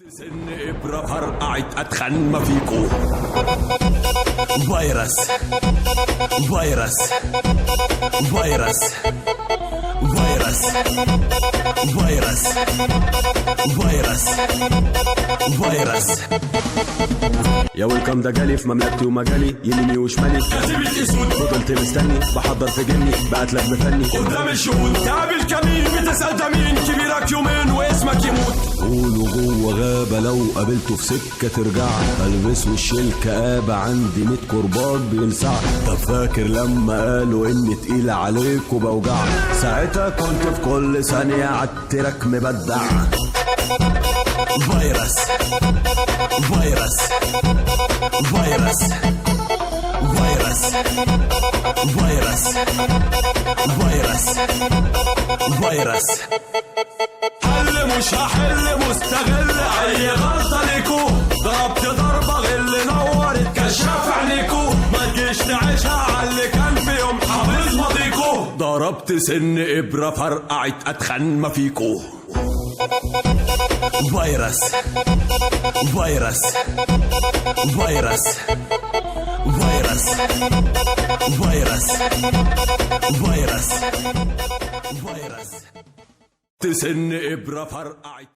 سن إبرة فرقعت أتخن ما فيكو فيروس فيروس فيروس فيروس فيروس فيروس فيروس. يا ويلكم ده جالي في مملكتي ومجالي يميني وشمالي كاتبة اسود فضلت مستني بحضر في جني بقتلك بفني قدام الشهود تقابل كمين بتسأل ده مين كبيرك يومين واسمك يموت. قولوا جوه غابة لو قابلته في سكة ترجع البس وش الكآبة عندي 100 كرباج بيلسع. طب فاكر لما قالوا اني تقيلة عليك وبوجع ساعتها كنت في كل ثانية عالتراك مبدع. فيروس فيروس فيروس فيروس فيروس فيروس فيروس. حل مش هحل مستغل اي غلطة ليكو ضربت ضربة غل نورت كشاف عينيكو ما تجيش نعيشها عاللي كان في يوم حافظ ماضيكو. ضربت سن إبرة فرقعت أتخن ما فيكو. فيروس فيروس فيروس فيروس فيروس فيروس فيروس. تسن إبرة فرقعت